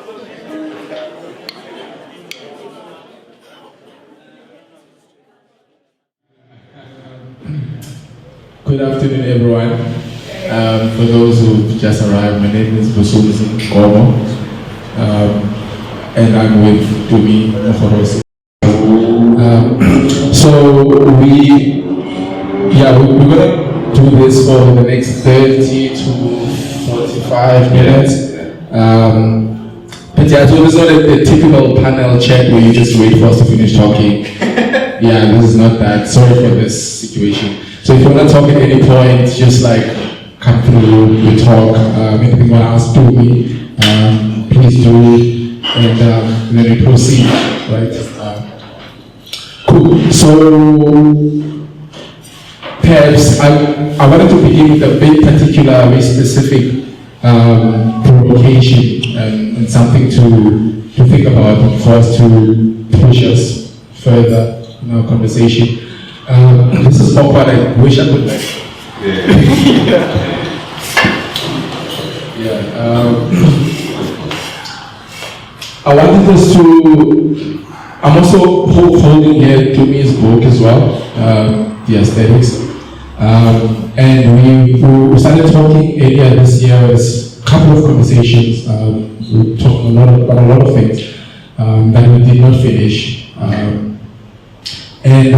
Good afternoon, everyone. For those who've just arrived, my name is Vusumzi Nkomo, and I'm with Tumi Mogorosi. So we're gonna do this for the next 30 to 45 minutes. But yeah, so it's not a typical panel chat where you just wait for us to finish talking. Yeah, this is not that. Sorry for this situation. So if you want to talk at any point, just like come through, we talk, anything you want to ask to me, please do, and then we proceed, right? Cool. So perhaps I wanted to begin with a very particular, very specific provocation and something to think about for us to push us further in our conversation. This is awkward. I wish I could like. I wanted us to. I'm also holding here Tumi's book as well, The Aesthetics, and we started talking earlier this year. There's a couple of conversations. We talked about a lot of things that we did not finish, and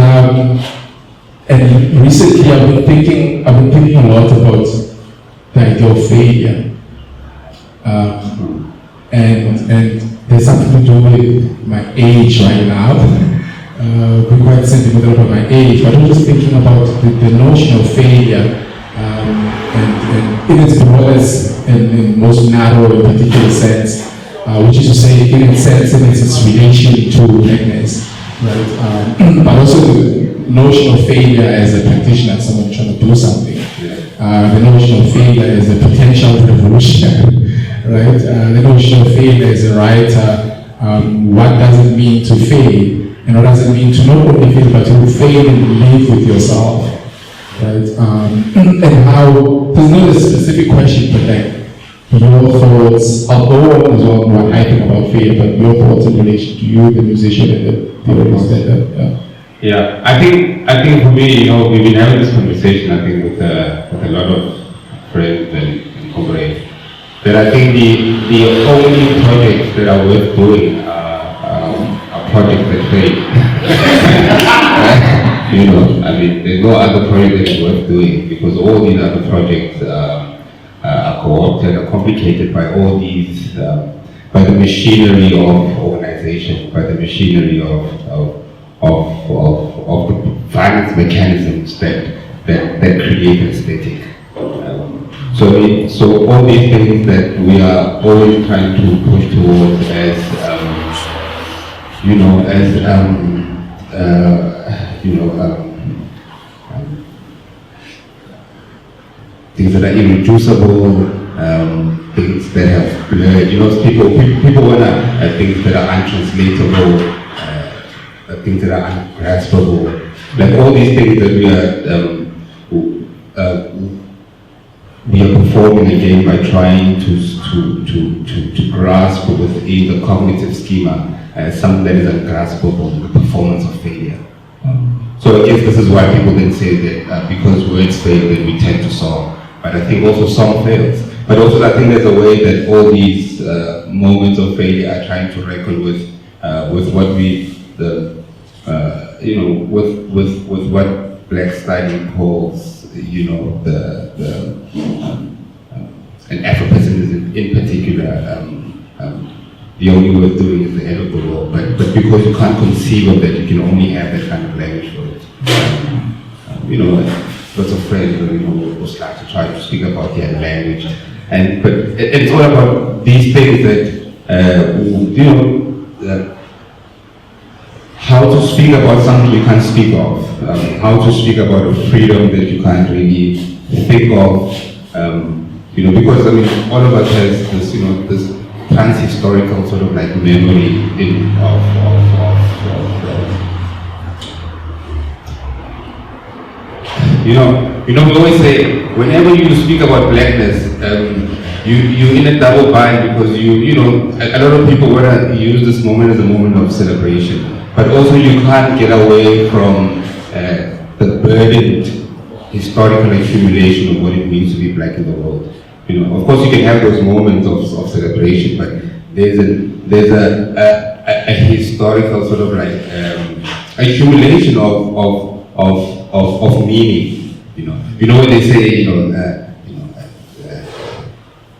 recently I've been thinking a lot about the idea of failure, and there's something to do with my age right now. We're quite sentimental about my age, but I'm just thinking about the notion of failure, and in its broadest and most narrow and particular sense, which is to say, in its sense, in its relation to blackness, right? But also the notion of failure as a practitioner, someone trying to do something. The notion of failure as a potential revolution, right? The notion of failure as a writer. What does it mean to fail? And what does it mean to not only fail, but to fail and live with yourself, right? And how, there's not a specific question, but like your thoughts, I'll go on as well what I think about failure, but your thoughts in relation to you, the musician, and the theorist. Yeah, I think for me, we've been having this conversation, I think, with a lot of friends and comrades, that I think the only projects that are worth doing are projects that fail. I mean, there's no other project that is worth doing, because all these other projects are co-opted, are complicated by all these, by the machinery of organization, by the machinery of the violence mechanisms that create aesthetic. So all these things that we are always trying to push towards as things that are irreducible, things that have blurred. People wanna things that are untranslatable. Things that are ungraspable, like all these things that we are performing again by trying to grasp within the cognitive schema something that is ungraspable, the performance of failure. So I guess this is why people then say that because words fail, then we tend to song. But I think also song fails. But also I think there's a way that all these moments of failure are trying to reckon with what we with what Black Study calls, and Afro-pessimism in particular, the only way of doing is the end of the world. But because you can't conceive of that, you can only have that kind of language for it. Lots of friends, will start to try to speak about their language, but it's all about these things that, how to speak about something you can't speak of, how to speak about a freedom that you can't really think of, because all of us has this, this trans-historical sort of like memory we always say, whenever you speak about blackness, you're in a double bind because you know, a lot of people want to use this moment as a moment of celebration, but also you can't get away from the burdened historical accumulation of what it means to be black in the world. You know, of course, you can have those moments of celebration, but there's a historical sort of like accumulation of meaning. You know when they say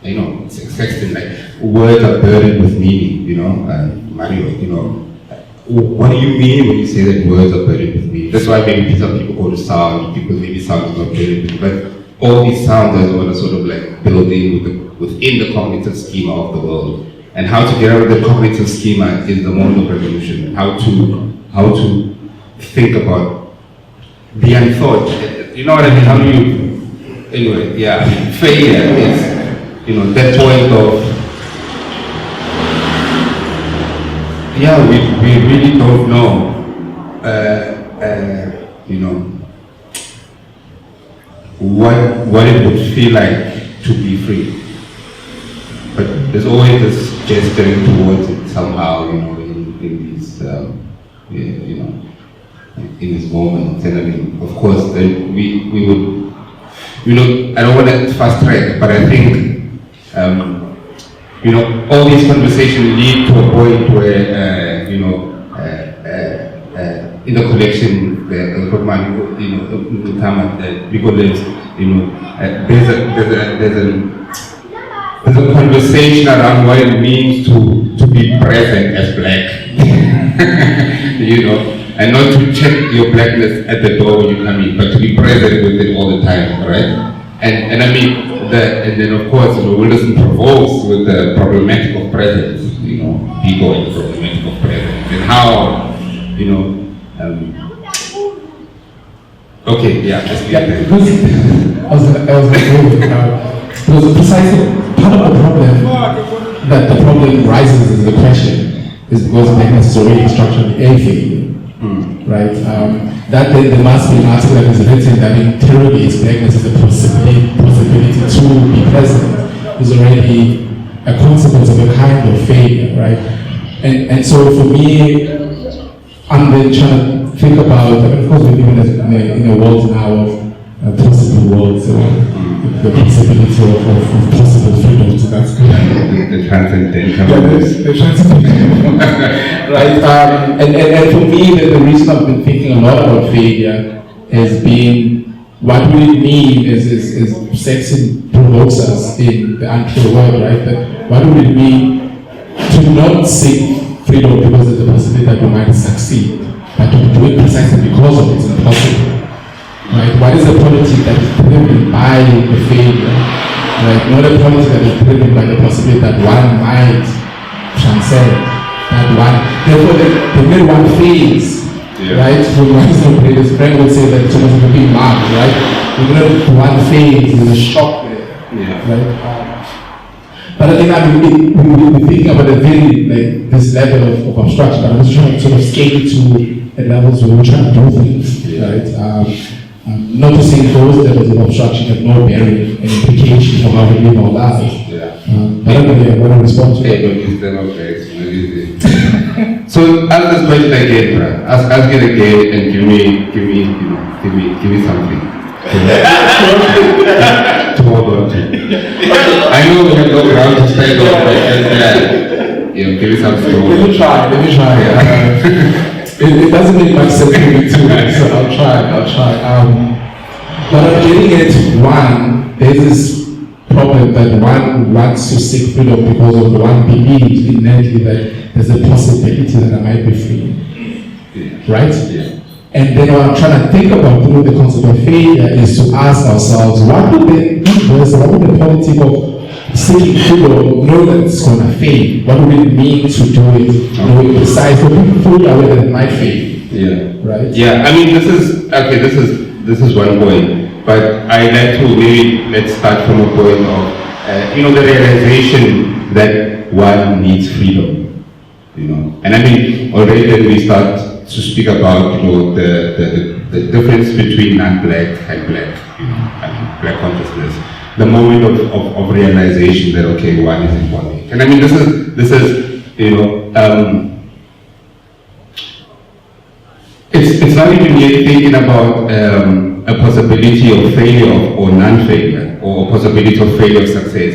it's expected like words are burdened with meaning. Mario, what do you mean when you say that words are burdened with meaning? That's why maybe some people go to sound, because maybe sound is not burdened with, but all these sounds are what are sort of like built in within the cognitive schema of the world. And how to get out of the cognitive schema is the moment of revolution. How to think about the unthought. You know what I mean? How do you, anyway, yeah, failure is, that point of, yeah, we really don't know, what it would feel like to be free. But there's always this gesturing towards it somehow, in these, in these moments. And I mean, of course, then we would, I don't want to fast track, but I think, all these conversations lead to a point where, in the collection, the time that Biko lives, there's a conversation around what it means to be present as black, and not to check your blackness at the door when you come in, but to be present with it all the time, right? And I mean, and then of course, Wilderson provokes with the problematic of presence, Biko and the problematic of presence, and how, okay, yeah, let's be there. I was precisely part of the problem that the problem rises as the question is because blackness is already structurally a failure, right? That then there must be an article that is written that interrogates blackness as a possibility to be present is already a consequence of a kind of failure, right? And so for me, I'm then trying to think about, of course we live in a world now of possible worlds, so the possibility of possible freedoms, that's good. The transcendental. The transcendental. Right, and for me, the reason I've been thinking a lot about failure has been what we mean is sex provokes us in the unclear world, right? But what do we mean to not seek freedom because of the possibility that we might succeed, but to do it precisely because of it's impossible? Right? What is the policy that is driven by the failure? Right? Not a policy that is driven by the possibility that one might transcend. That one, therefore, the minute one fails, right? When one is not great, his friend would say that it's almost like a big mark, right? The minute one fails, there's a shock there, right? But again, I mean, we're thinking about a very, this level of obstruction. I'm just trying to sort of scale it to levels where we're trying to do things, right? Not to say those levels of obstruction have no bearing and implication for how we live our lives. But I don't want to respond to that. So ask this question again, bro. Ask it again and give me something to hold on to. I know we have no ground to stand on, but give me some story. Let me try. It doesn't make much sense to me too, so I'll try. But I'm getting at one, there's this problem that one wants to seek freedom because of one believes innately that there's a possibility that I might be free. Right? Yeah. And then what I'm trying to think about through the concept of failure is to ask ourselves, what would the policy of seeking freedom, know that it's going to fail? What would it mean to do it, knowing precisely, being fully aware that it might fail? Yeah. Right? Yeah, I mean, this is one point, but I'd like to maybe, let's start from a point of, the realization that one needs freedom, And I mean, already when we start to speak about, the difference between non-black and black, black consciousness. the moment of realization that, okay, one is important. And I mean, this is you know, it's not even yet thinking about a possibility of failure or non-failure, or a possibility of failure or success.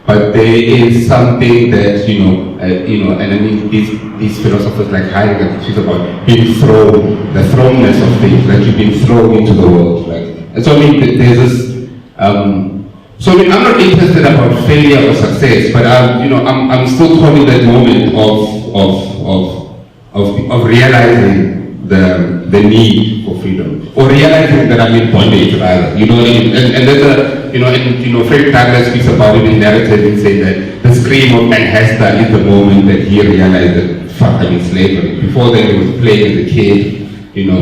But there is something that, and I mean, these philosophers like Heidegger speak about being thrown, the thrownness of things, like you've been thrown into the world. And so I mean, there's this, so I mean, I'm not interested about failure or success, but I'm still calling that moment of realizing the need for freedom, or realizing that I'm in bondage rather, you know what I mean? And there's a, Fred Douglass speaks about it in narrative and saying that the scream of Manhester is the moment that he realized that, fuck, I'm in slavery. Before that he was playing as a kid,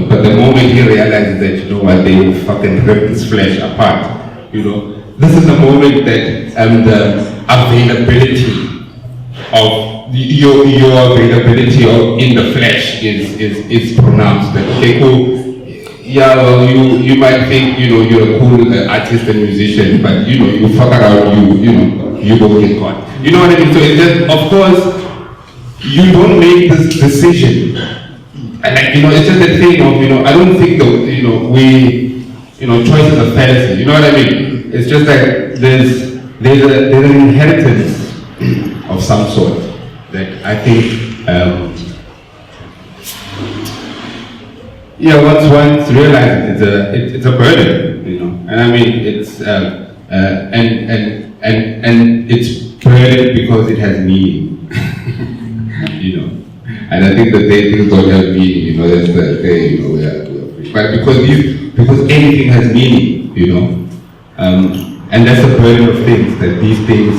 but the moment he realizes that, they will fucking rip his flesh apart, this is the moment that the availability of your availability in the flesh is pronounced. That, okay, cool. Yeah, well, you might think, you're a cool artist and musician, but, you fuck around, you go get caught. You know what I mean? So it's just, of course, you don't make this decision. And, it's just a thing of, I don't think that, choice is a fantasy. You know what I mean? It's just that there's an inheritance of some sort that I think, once realized it's a burden, and I mean it's and it's burden because it has meaning, and I think that things don't have meaning, that's the thing, we're but because anything has meaning, and that's the burden of things, that these things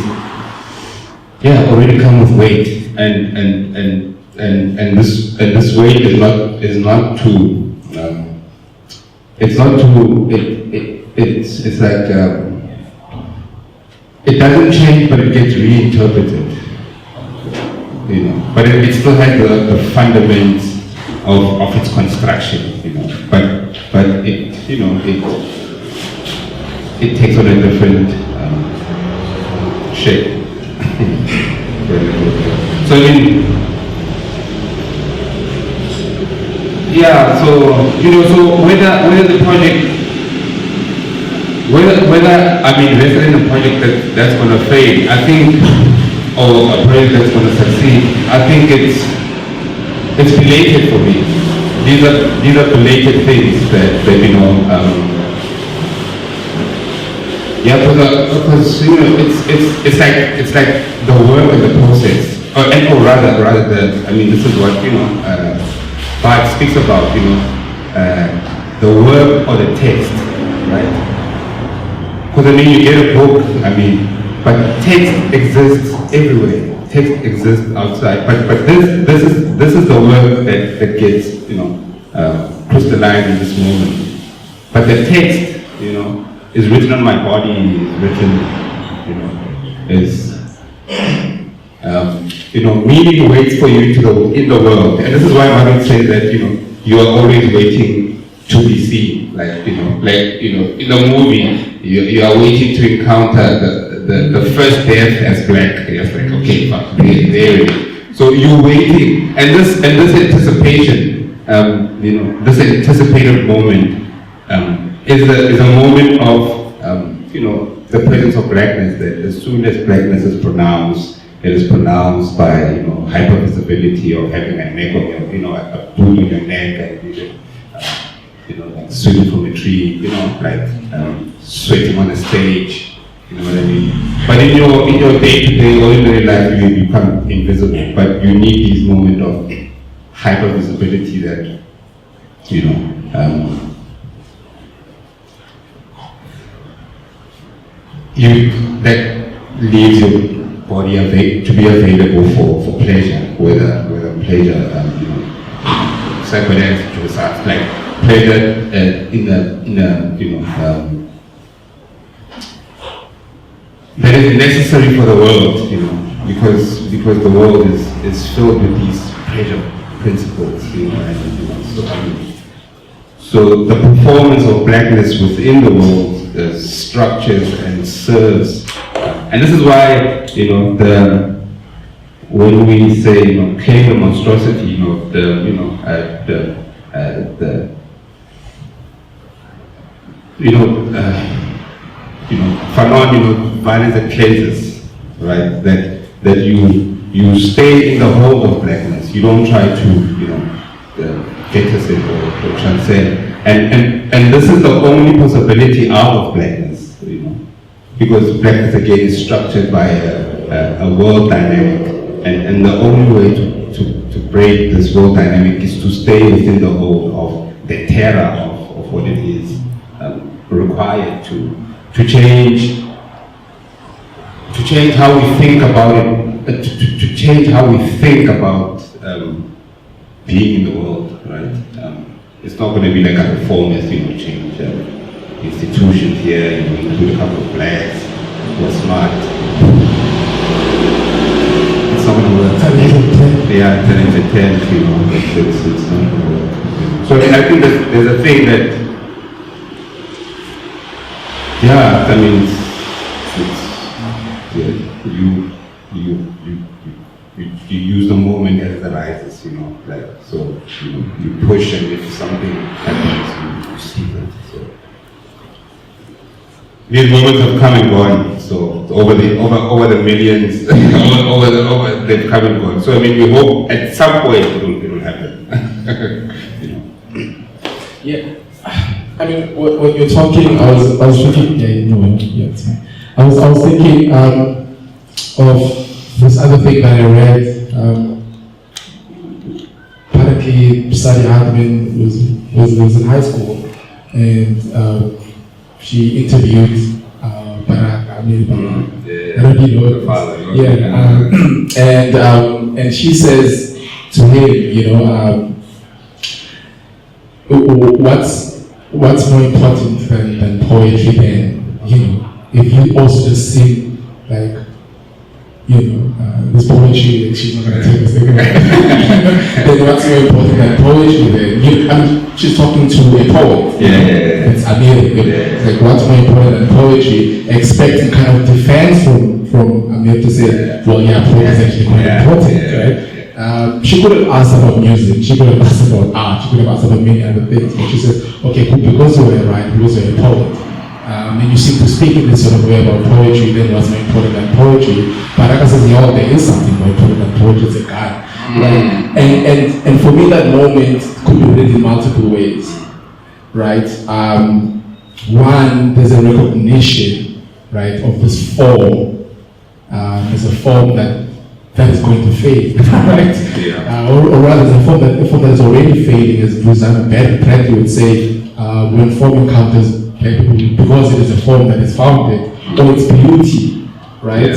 already come with weight, and this weight is not to it's like it doesn't change, but it gets reinterpreted, but it still has the fundaments of its construction, but it takes on a different shape. So I mean, so whether the project, whether I'm invested in a project that's going to fail, I think, or a project that's going to succeed, I think it's belated for me. These are belated things that because it's like the work and the process, or rather this is what Bart speaks about, the work or the text, right? Because you get a book, but text exists everywhere. Text exists outside, but this is the work that gets crystallized in this moment. But the text, is written on my body, is written, meaning waits for you in the world. And this is why Margaret says that, you are always waiting to be seen. Like in the movie, you are waiting to encounter the first death as black. It's like, okay, fuck, there it is. So you're waiting, and this anticipation, this anticipated moment, is a moment of, the presence of blackness, that as soon as blackness is pronounced, it is pronounced by, hypervisibility of having a neck of a boot on your neck, and, like swinging from a tree, like sweating on a stage, you know what I mean? But in your day-to-day, ordinary life, you become invisible, but you need these moments of hypervisibility that, that leaves your body to be available for pleasure, whether pleasure, psychedelics, suicide, like pleasure that is necessary for the world, because the world is filled with these pleasure principles, and so the performance of blackness within the world structures and serves. And this is why, when we say, claim the monstrosity, violence that cleanses, right? That you stay in the hold of blackness. You don't try to, get us in or transcend. And this is the only possibility out of blackness, because blackness again is structured by a world dynamic, and the only way to break this world dynamic is to stay within the hold of the terror of what it is required to change how we think about it, to change how we think about being in the world, right? It's not going to be like a reformist, change institutions here, include a couple of blacks who are smart. It's not going to work. Yeah, 10 into 10, it's not going to work. So I think that there's a thing that, you use the moment as it arises, so you push, and if something happens, you see that. So these moments have come and gone. So over the millions, they've come and gone. So we hope at some point it will happen. Yeah. When you're talking, I was thinking. I was thinking of this other thing that I read. Apparently, Sadi Admin was in high school, and she interviewed Barack. I don't know if you know the father. Yeah, and she says to him, what's more important than poetry? Then if you also just sing like. This poetry, like, she's not going to take this thing. Then what's more important than poetry? Then she's talking to a poet. It's Amir. Like, what's more important than poetry? Expecting kind of defense from Amir to say, well, poetry is actually quite important, right? She could have asked about music. She could have asked about art. She could have asked about many other things. But she says, okay, because you were a writer, because you're a poet. And you seem to speak in this sort of way about poetry, then what's more important than poetry? But like I said, there is something more important than poetry, it's a guy. Right? And for me, that moment could be read in multiple ways. Right? One, there's a recognition, right, of this form. There's a form that is going to fade, right? Or rather, there's a form that is already fading, as Rosanna Bradley would say, when form encounters because it is a form that is founded on its beauty, right?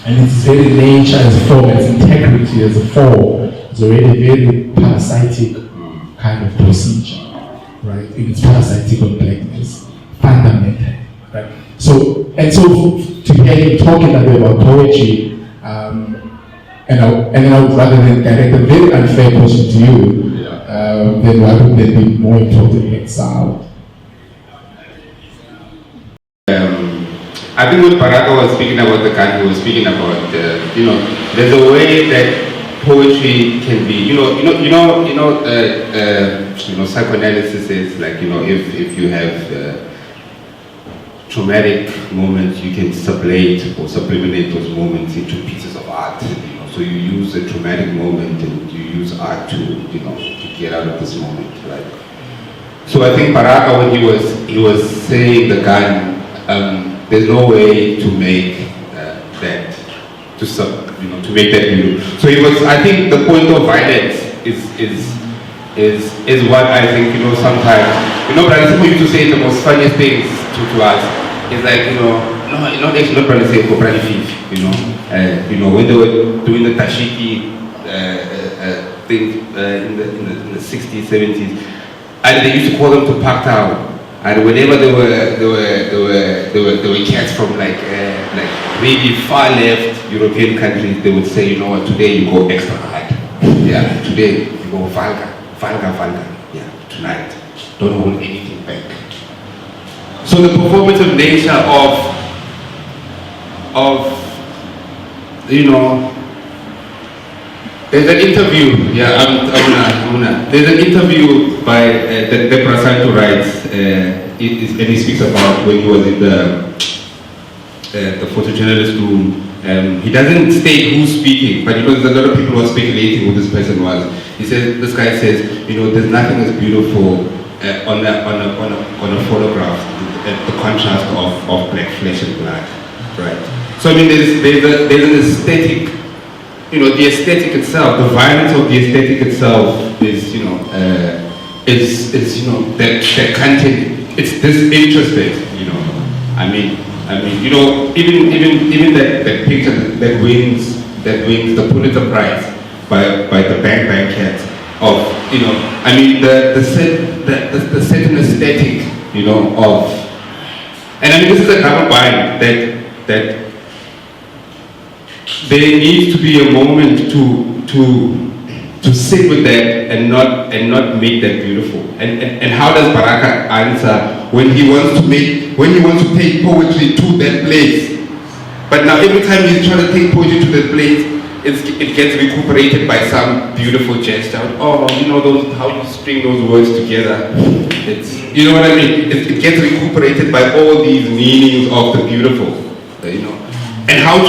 And its very nature as a form, its integrity as a form, is already a very parasitic kind of procedure, right? It is parasitic on blackness, fundamentally, right? So to hear you talking that way about poetry, and then I would rather than direct a very unfair question to you, then why would there be more important than sound? I think what Baraka was speaking about, the guy who was speaking about, there's a way that poetry can be, psychoanalysis is like, if you have traumatic moments, you can sublate or subliminate those moments into pieces of art. So you use a traumatic moment and you use art to get out of this moment, right? So I think Baraka, when he was saying the gun, there's no way to make that, to make that new. So it was, I think the point of violence is what I think, sometimes, Brother Simo used to say the most funniest things to us. It's like, not actually not Brother Simo, Brother Fifi, when they were doing the Tashiki thing in the 60s, 70s, and they used to call them to park town. And whenever there were cats from like really far left European countries, they would say, today you go extra hard. Yeah, today you go vulgar. Yeah, tonight. Don't hold anything back. So the performative nature of you know, there's an interview. Yeah, I'm gonna. There's an interview by that Deborah Santo writes, and he speaks about when he was in the photojournalist room. He doesn't state who's speaking, but there's a lot of people who are speculating who this person was. He says, this guy says, you know, there's nothing as beautiful on a photograph, the contrast of black flesh and blood, right? So I mean, there's an aesthetic, you know, the aesthetic itself, the violence of the aesthetic itself is, you know, is you know, that content, it's disinterested, you know. I mean, you know, even that picture that wins the Pulitzer Prize by the Bang Bang Cat of, you know, I mean the certain aesthetic, you know, of, and I mean this is a double bind that there needs to be a moment to sit with that and not make that beautiful. And how does Baraka answer when he wants to take poetry to that place? But now every time he's trying to take poetry to that place, it gets recuperated by some beautiful gesture. Oh, you know those, how you string those words together. It's, you know what I mean? It gets recuperated by all these meanings of the beautiful, you know. And how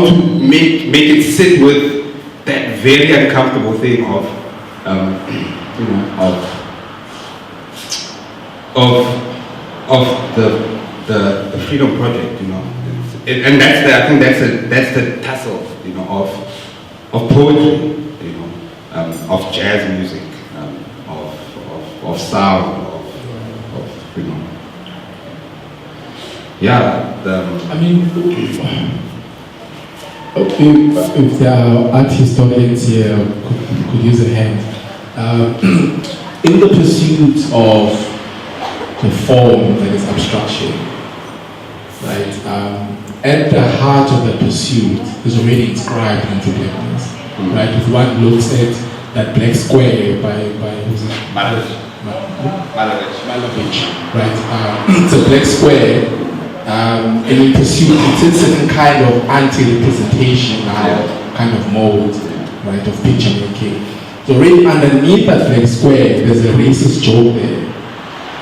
to make it sit with that very uncomfortable thing of you know, of the Freedom Project, you know. And I think that's the tussle, you know, of poetry, you know, of jazz music, of sound, of you know. Yeah. I mean, if there are art historians here could use a hand. In the pursuit of the form that is abstraction, right? At the heart of the pursuit is already inscribed into blackness, right? If one looks at that black square by who's it? Malavich, right? It's a black square. And in pursuit, it's a certain kind of anti-representation kind of mode, right, of picture making. So really underneath that black square, there's a racist joke there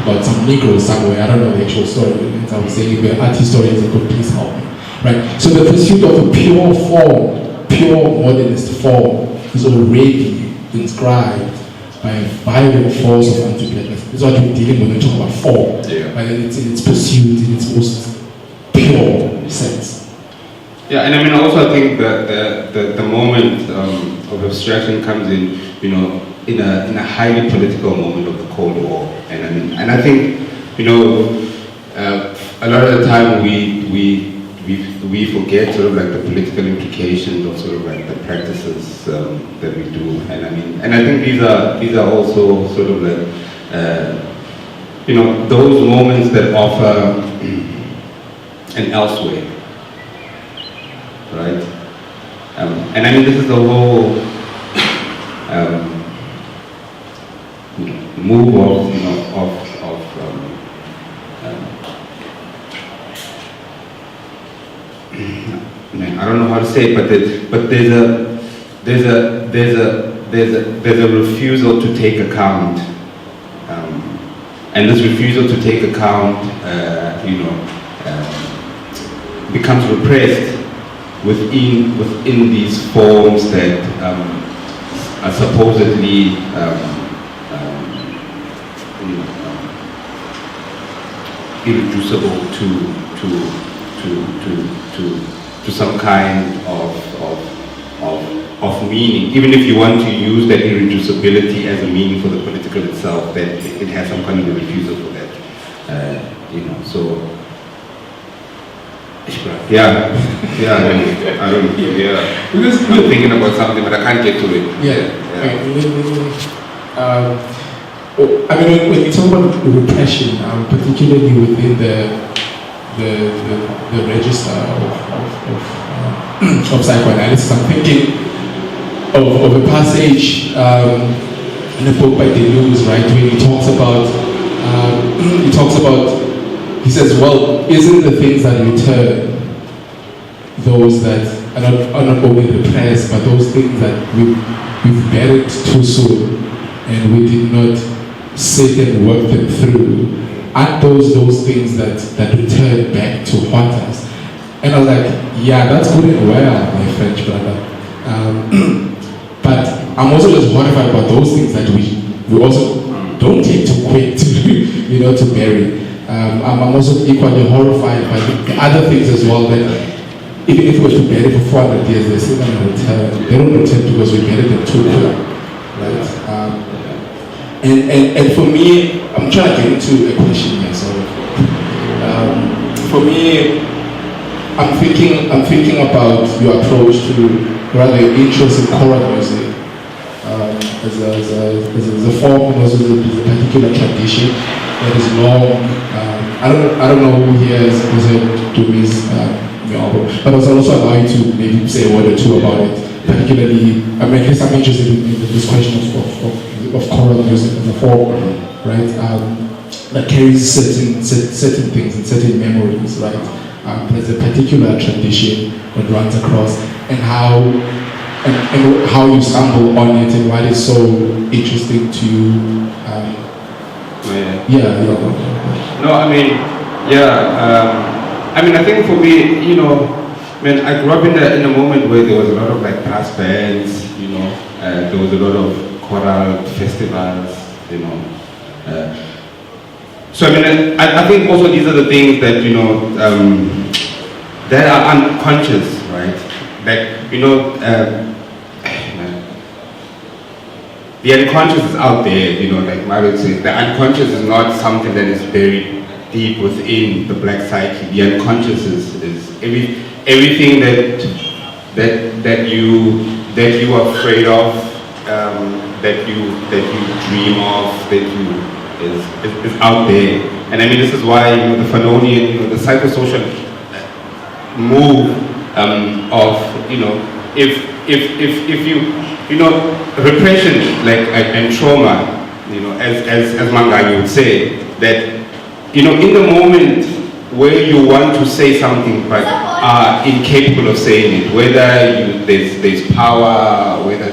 about some Negro somewhere. I don't know the actual story. I was saying if we're art historians, they could please help me, right? So the pursuit of a pure form, pure modernist form, is already inscribed by a violent force of anti-blackness. This is what we're dealing with when we talk about form, right? And it's in its pursuit, in its most pure sense. Yeah, and I mean also I think that the moment of abstraction comes in, you know, in a highly political moment of the Cold War, and I think, you know, a lot of the time we forget sort of like the political implications of sort of like the practices that we do, and I think these are also sort of like you know, those moments that offer an elsewhere, right? And I mean this is the whole move of, you know, I don't know how to say it, but there's a refusal to take account, and this refusal to take account, you know, becomes repressed within these forms that are supposedly irreducible to some kind of meaning. Even if you want to use that irreducibility as a meaning for the political itself, then it has some kind of a refusal for that. You know, so yeah, I don't, because I'm thinking about something, but I can't get to it. I mean, when you talk about repression, particularly within the register of psychoanalysis, I'm thinking of a passage in a book by Deleuze, right, where he talks about he says, well, isn't the things that return those that are not only repressed, but those things that we've buried too soon and we did not sit and work them through? Aren't those things that return back to haunt us? And I was like, yeah, that's good and well, my French brother. But I'm also just horrified about those things that we also don't take too quick to, to bury. I'm also equally horrified by the other things as well, that even if we were to bury for 400 years, they're still going to return. They don't return because we buried them too quick, right? And for me, I'm trying to get into a question here. So, for me, I'm thinking about your approach to, rather, your interest in choral music as a form, and also as a particular tradition that is long. I don't know who here is present to Tumi's album, but I was also allow you to maybe say a word or two about it. Particularly, I mean, at least I'm interested in this question of choral music as a form, right? That carries certain things and certain memories, right? There's a particular tradition that runs across, and how you stumble on it, and why it's so interesting to you. No, I mean, I think for me, I grew up in a moment where there was a lot of like brass bands, there was a lot of choral festivals, so I think also these are the things that, that are unconscious, right? Like, the unconscious is out there, like Margaret says, the unconscious is not something that is buried deep within the black psyche. The unconscious is everything that you are afraid of, that you dream of, is out there. And I mean, this is why the Fanonian, the psychosocial move of if you repression, like, and trauma, as Manganyi would say, that in the moment where you want to say something but are incapable of saying it, whether there's power, whether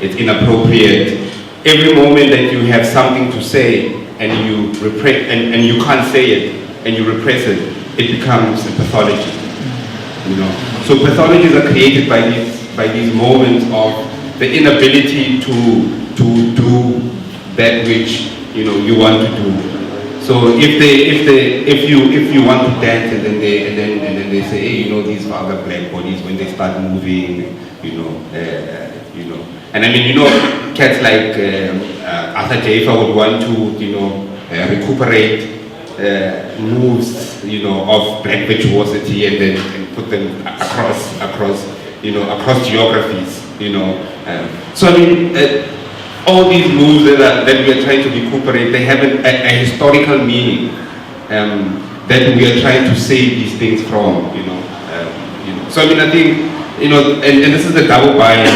it's inappropriate, every moment that you have something to say and you repress and you can't say it and you repress it, it becomes a pathology. So pathologies are created by these moments of the inability to do that which you want to do. So if you want to dance and then they say, hey, these vulgar black bodies, when they start moving, and I mean, cats like Arthur Jaffa would want to recuperate moves of black virtuosity and then put them across geographies, so I mean, all these moves that we are trying to recuperate, they have a historical meaning that we are trying to save these things from, So I mean, I think, and this is the double bias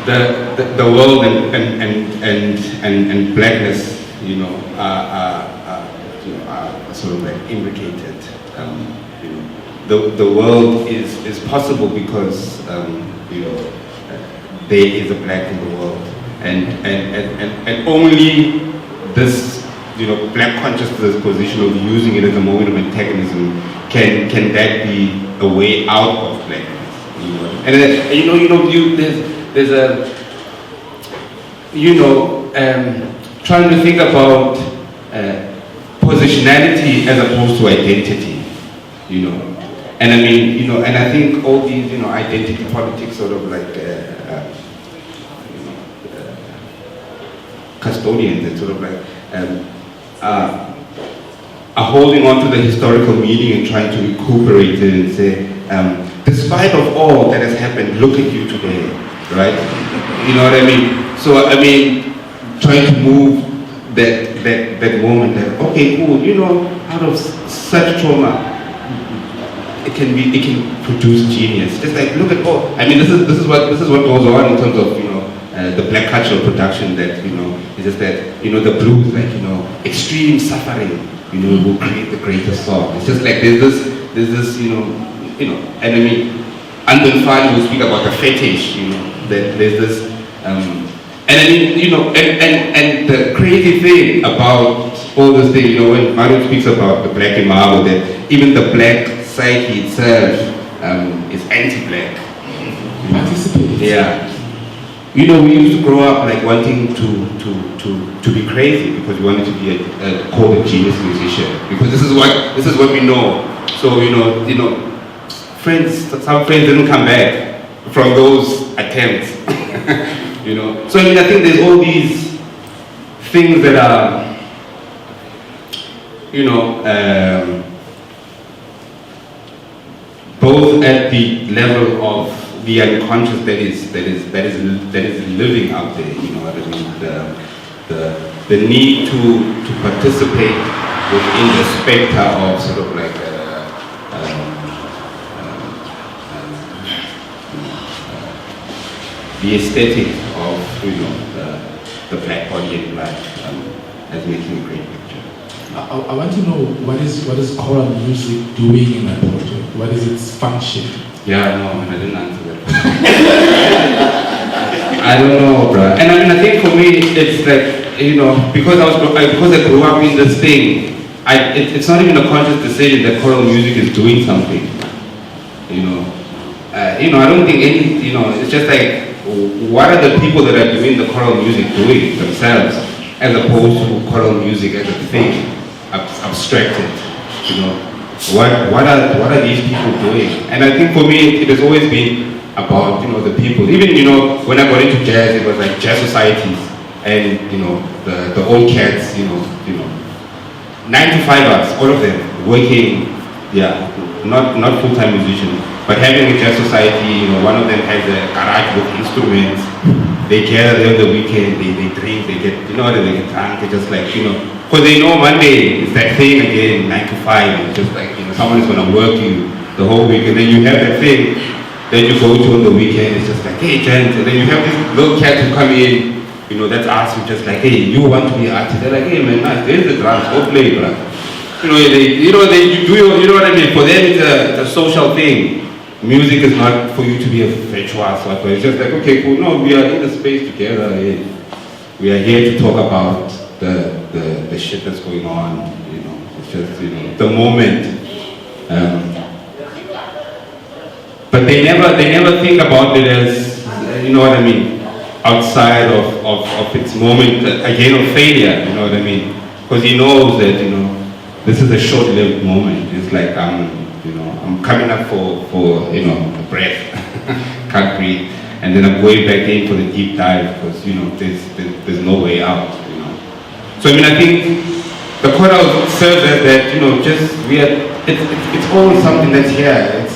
that the world and blackness, are sort of like imbricated. The world is possible because there is a black in the world, and only this black consciousn's position of using it as a moment of antagonism can that be a way out of blackness, and there's a trying to think about positionality as opposed to identity, and I mean, and I think all these, identity politics sort of like, custodians that sort of like, are holding on to the historical meaning and trying to recuperate it and say, despite of all that has happened, look at you today, right? You know what I mean? So, I mean, trying to move that moment that, okay, cool, out of such trauma, it can produce genius. Just like, look at all. I mean, this is what goes on in terms of the black cultural production that It's just that, you know, the blues, like, you know, extreme suffering, you know, will create the greatest song. It's just like there's this, you know, and I mean, Anton Fali will speak about the fetish, you know, that there's this, and I mean, you know, and the crazy thing about all this thing, you know, when Mario speaks about the black imago, that even the black psyche itself is anti-black. Participate. Yeah. You know, we used to grow up like wanting to be crazy because we wanted to be called a genius musician, because this is what we know. So you know, some friends didn't come back from those attempts. You know, so I mean, I think there's all these things that are, you know, both at the level of the unconscious that is living out there. You know what I mean? The need to participate within the spectre of sort of like the aesthetic of, you know, the black body and black as making a great picture. I want to know what is choral music doing in that project? What is its function? Yeah, no, I didn't answer that. I don't know, bro. And I mean, I think for me, it's like, you know, because I grew up in this thing, it's not even a conscious decision that choral music is doing something. You know, I don't think any, you know, it's just like, what are the people that are doing the choral music doing themselves, as opposed to choral music as a thing, abstracted, you know. What are these people doing? And I think for me, it has always been about, you know, the people. Even, you know, when I got into jazz, it was like jazz societies, and, you know, the old cats, you know, 9-to-5ers, all of them working, yeah, not full-time musicians, but having a jazz society. You know, one of them has a garage with instruments. They gather there on the weekend, they drink, they get, you know, they get drunk. They just like, you know, because they know Monday is that thing again, 9 to 5, and just like, you know, someone is going to work you the whole week, and then you have that thing that you go to on the weekend. It's just like, hey, gents, and then you have these little cats who come in, you know, that's us, who just like, hey, you want to be an artist? They're like, hey, man, nice, there's the drums, go play, bro. You know, they do, you know what I mean? For them, it's a social thing. Music is not for you to be a virtuoso, but it's just like, okay, cool, no, we are in the space together. We are here to talk about the shit that's going on, you know. It's just, you know, the moment. But they never think about it as, you know what I mean, outside of its moment, again, of failure, you know what I mean? Because he knows that, you know, this is a short-lived moment. It's like I'm coming up for you know, a breath, can't breathe, and then I'm going back in for the deep dive because, you know, there's no way out, you know. So I mean, I think the choral serves as that, you know, just it's all something that's here.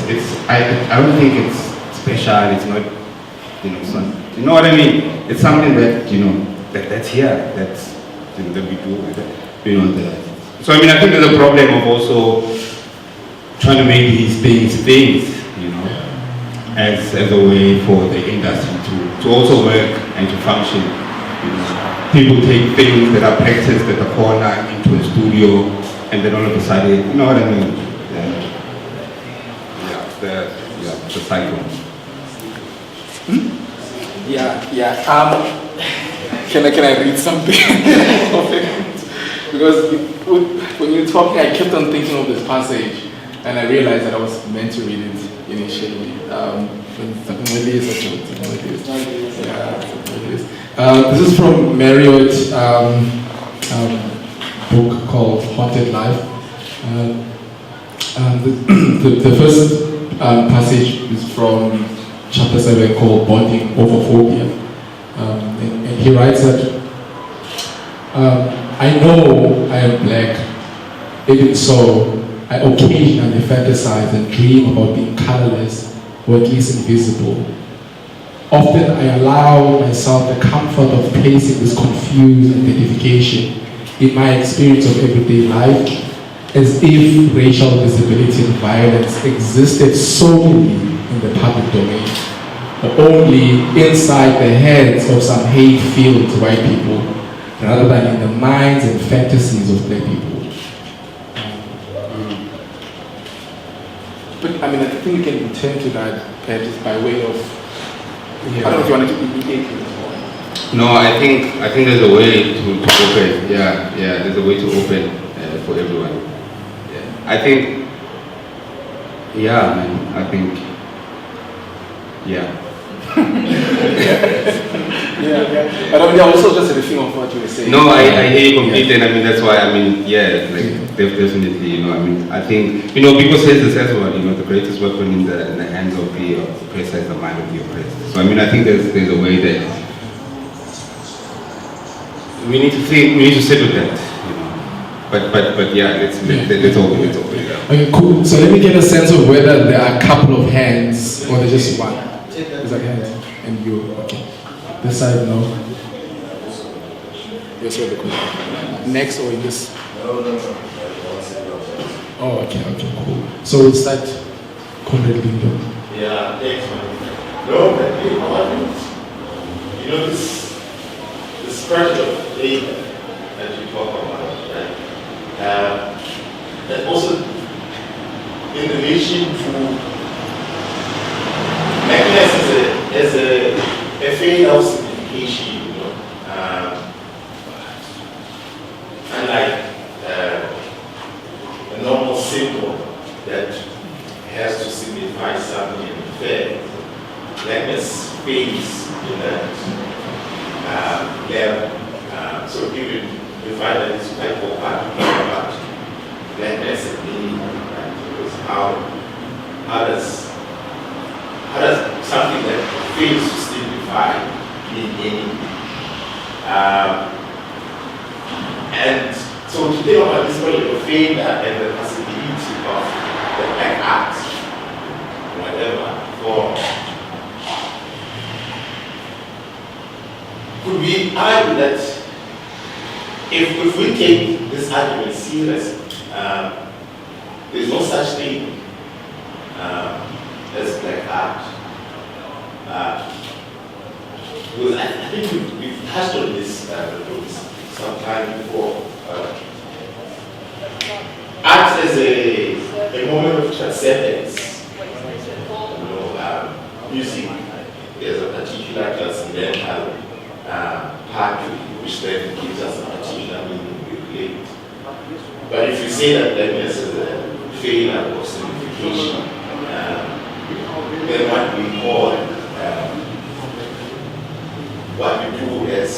I don't think it's special. It's not, you know, it's not, you know what I mean? It's something that, you know, that's here. That's, you know, that we do, you know. So I mean, I think there's a problem of also trying to make these things, you know, as a way for the industry to also work and to function. You know, people take things that are practiced at the corner into a studio, and then all of a sudden, you know what I mean? The cycle. Can I read something? Because when you were talking, I kept on thinking of this passage, and I realized that I was meant to read it initially. This is from Marriott's book called Haunted Life. The first passage is from chapter 7 called Bonding Over Phobia. And he writes that, I know I am black. Even so, I occasionally fantasize and dream about being colorless, or at least invisible. Often I allow myself the comfort of placing this confused identification in my experience of everyday life, as if racial visibility and violence existed solely in the public domain, or only inside the heads of some hate-filled white people rather than in the minds and fantasies of black people. But I mean, I think we can return to that perhaps by way of, I don't know if you wanted to indicate it. No, I think there's a way to open. Yeah, there's a way to open for everyone. Yeah. I think, But I mean, also just a thing of what you were saying. No, I hear you completely, and I mean that's why definitely, I think because says this as well, the greatest weapon in the hands of the oppressor is the mind of the oppressed. So I think there's a way that we need to sit with that, But yeah, let's open it up. Okay, cool. So let me get a sense of whether there are a couple of hands or there's just one. Is that hand? And you, okay. This side, no. Yes, sir. Next or in this? No. Oh, okay, cool. So we'll start completely. Yeah, thanks, man. No, but this project of faith that you talk about, right? And also in relation to mechanisms as a faith of simplification, unlike a normal symbol that has to signify something in faith, blackness fails in that level. So even you find that it's quite hard to talk about blackness and meaning, right? Because how does something that fails to signify mean anything? And so to think about this project of failure and the possibility of the black art, whatever, could we argue that if we take this argument seriously, there's no such thing as black art? Because I think we've touched on this some time before. Art as a moment of transcendence. Music is a particular transcendental part which then gives us a particular meaning we relate. But if you say that blackness is a failure of simplification, then what we call what we do as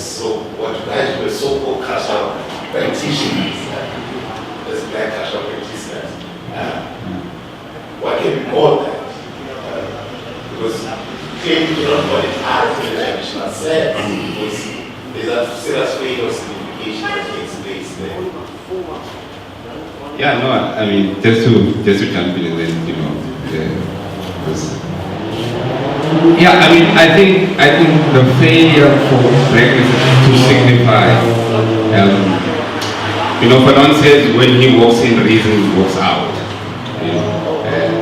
what you guys do as so-called cultural practitioners, as black cultural practitioners, what can we call that? Because clearly you cannot call it art in the traditional sense, because there's a serious way of signification that takes place there. Yeah, no, just to jump in and then, I think the failure for blackness to signify, Fanon says when he walks in, reason walks out.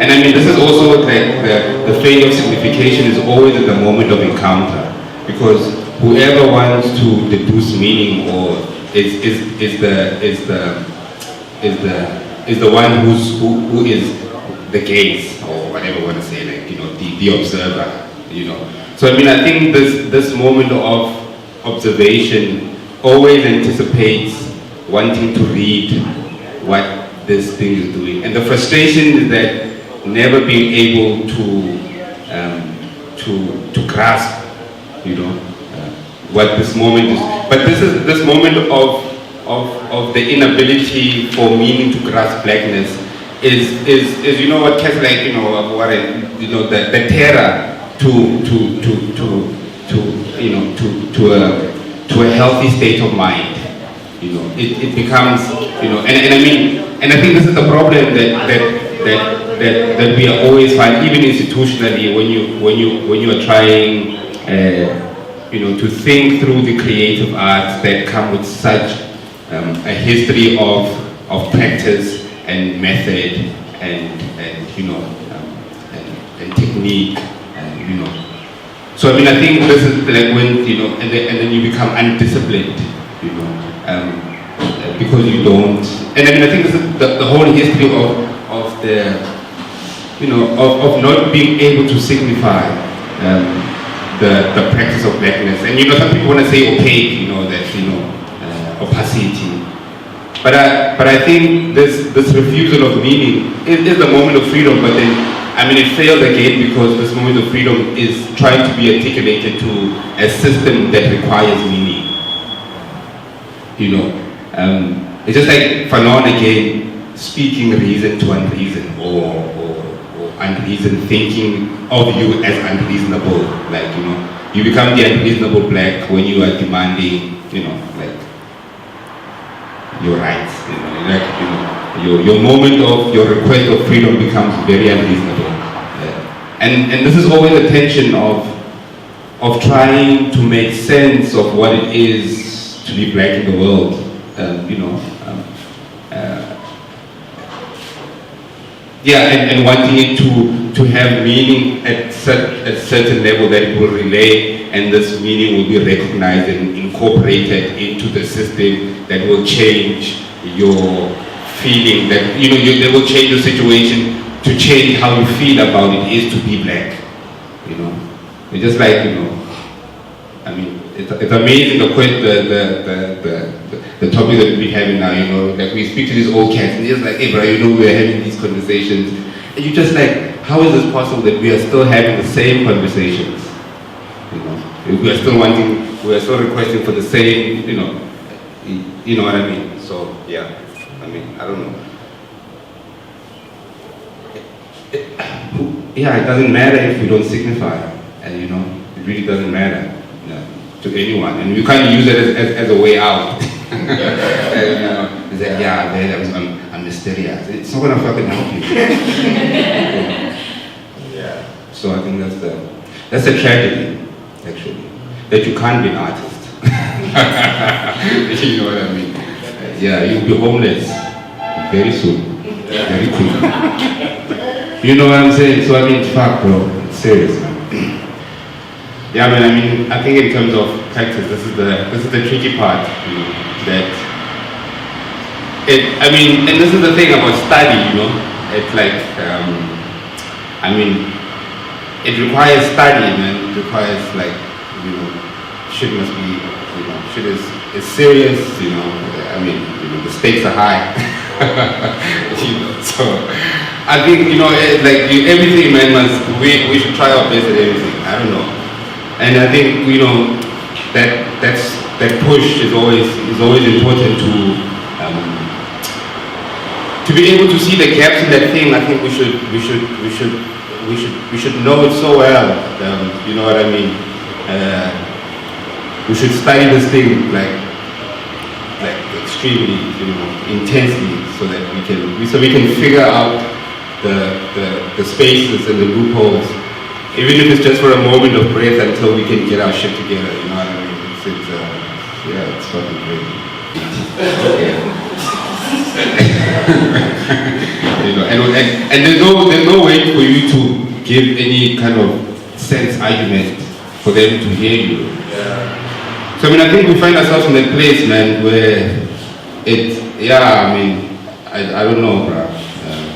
And this is also the failure of signification is always at the moment of encounter, because whoever wants to deduce meaning or is the one who is the gaze or whatever you want to say, the observer, So I think this moment of observation always anticipates wanting to read what this thing is doing, and the frustration is that never being able to grasp, what this moment is. But this moment of the inability for meaning to grasp blackness is what Cass the terror to a healthy state of mind. It becomes, and I think this is the problem that we are always find, even institutionally, when you are trying to think through the creative arts that come with such a history of practice and method and technique, So I think this is like when and then you become undisciplined, you know, because you don't. And I mean, I think this is the whole history of the, you know, of not being able to signify the practice of blackness. And you know, some people want to say opaque, you know, that, you know, opacity. But I think this refusal of meaning is the moment of freedom, but then, I mean, it failed again because this moment of freedom is trying to be articulated to a system that requires meaning. You know, it's just like Fanon again, speaking reason to unreason, or unreason, thinking of you as unreasonable. Like, you know, you become the unreasonable black when you are demanding, you know, like, your rights, you know, like, you know, your moment of your request of freedom becomes very unreasonable. And this is always a tension of trying to make sense of what it is to be black in the world, you know, yeah, and wanting it to have meaning at certain level that it will relay, and this meaning will be recognized and incorporated into the system that will change your feeling, that, you know, that will change your situation to change how you feel about it is to be black, you know. It's just like, you know, I mean, it's amazing the topic that we're having now, you know, like we speak to these old cats and they're just like, hey bro, you know, we're having these conversations, and you're just like, how is this possible that we are still having the same conversations? You know, we are still requesting for the same, you know what I mean? So yeah, I mean, I don't know. Yeah, it doesn't matter if we don't signify, and you know, it really doesn't matter, you know, to anyone, and we can't use it as a way out. And, you know, it's like, yeah, I'm mysterious. It's not gonna fucking help you. Yeah. So I think that's a tragedy, actually, that you can't be an artist. You know what I mean? Yeah, you'll be homeless very soon, very quick. You know what I'm saying? So I mean, fuck, bro, it's serious, man. Yeah, man. I mean, I think in terms of practice, this is the tricky part, you know, that I mean, and this is the thing about study, you know. It's like, I mean, it requires study, man. It requires, like, you know, shit must be, you know, shit is serious, you know. I mean, you know, the stakes are high. You know, so I think, you know, like everything, man, we should try our best at everything. I don't know, and I think, you know, that push is always important to be able to see the gaps in that thing. I think we should know it so well. You know what I mean? We should study this thing like extremely, you know, intensely, so that we can figure out the spaces and the loopholes, even if it's just for a moment of breath, until we can get our shit together. You know what I mean? It's fucking great. You know, and there's no way for you to give any kind of sense argument for them to hear you. Yeah. So I mean, I think we find ourselves in that place, man, where I mean, I don't know, bro,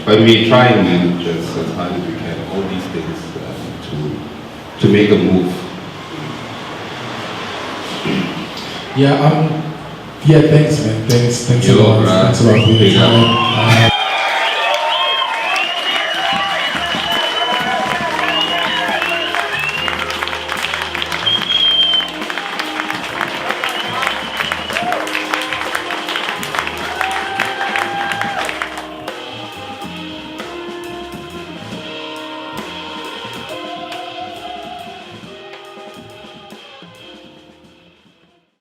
but we're trying, man, just as hard as we can, all these things to make a move. Yeah, thanks, man. Thanks a lot. Thanks a lot for your time.